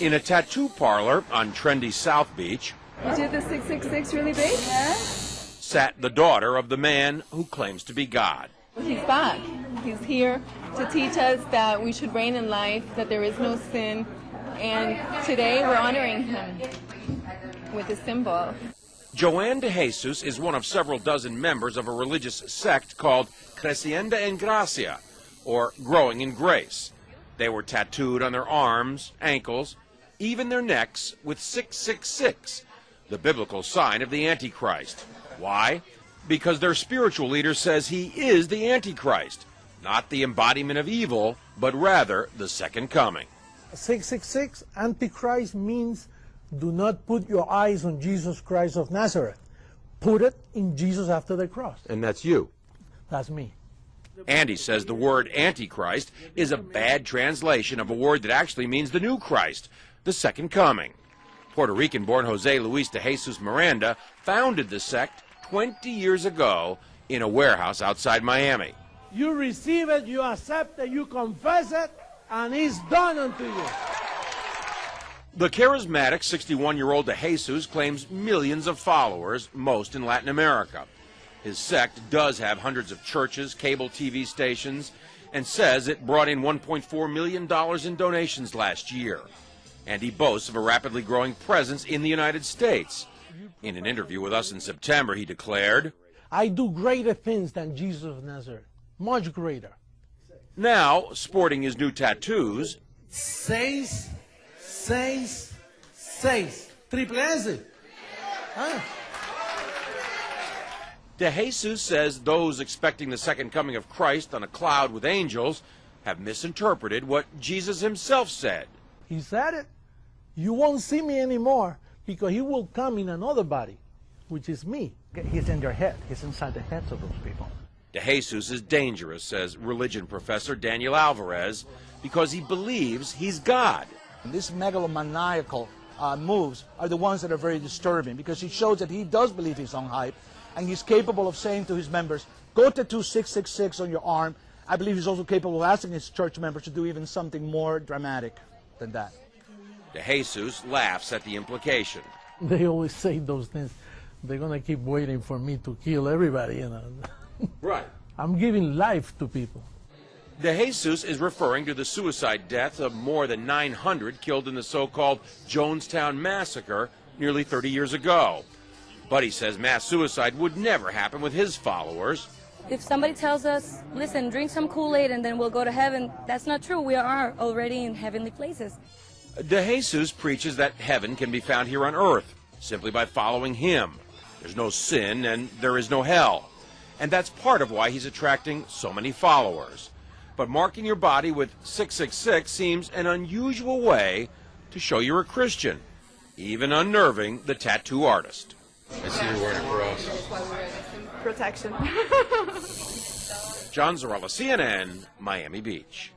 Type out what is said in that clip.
In a tattoo parlor on trendy South Beach, You did the 666 really big? Yeah. sat the daughter of the man who claims to be God. He's back. He's here to teach us that we should reign in life, that there is no sin, and today we're honoring him with this symbol. Joanne de Jesus is one of several dozen members of a religious sect called Creciendo en Gracia, or Growing in Grace. They were tattooed on their arms, ankles, even their necks with 666, the biblical sign of the Antichrist. Why? Because their spiritual leader says he is the Antichrist, not the embodiment of evil, but rather the second coming. 666, Antichrist means do not put your eyes on Jesus Christ of Nazareth. Put it in Jesus after the cross. And that's you. That's me. Andy says the word Antichrist is a bad translation of a word that actually means the new Christ, the second coming. Puerto Rican-born Jose Luis de Jesus Miranda founded the sect 20 years ago in a warehouse outside Miami. You receive it, you accept it, you confess it, and it's done unto you. The charismatic 61-year-old de Jesus claims millions of followers, most in Latin America. His sect does have hundreds of churches, cable TV stations, and says it brought in $1.4 million in donations last year. And he boasts of a rapidly growing presence in the United States. In an interview with us in September, he declared, I do greater things than Jesus of Nazareth, much greater. Now, sporting his new tattoos, 6, 6, 6. Triple S. Huh? de Jesus says those expecting the second coming of Christ on a cloud with angels have misinterpreted what Jesus himself said. He said it. You won't see me anymore because he will come in another body, which is me. He's in their head. He's inside the heads of those people. De Jesus is dangerous, says religion professor Daniel Alvarez, because he believes he's God. These megalomaniacal moves are the ones that are very disturbing because it shows that he does believe his own hype and he's capable of saying to his members, go tattoo 666 on your arm. I believe he's also capable of asking his church members to do even something more dramatic than that. De Jesus laughs at the implication. They always say those things. They're going to keep waiting for me to kill everybody, you know. Right. I'm giving life to people. De Jesus is referring to the suicide deaths of more than 900 killed in the so-called Jonestown Massacre nearly 30 years ago. But he says mass suicide would never happen with his followers. If somebody tells us, listen, drink some Kool-Aid and then we'll go to heaven, that's not true. We are already in heavenly places. De Jesus preaches that heaven can be found here on earth simply by following him. There's no sin and there is no hell. And that's part of why he's attracting so many followers. But marking your body with 666 seems an unusual way to show you're a Christian, even unnerving the tattoo artist. I see you're wearing a cross. Protection. John Zarella, CNN, Miami Beach.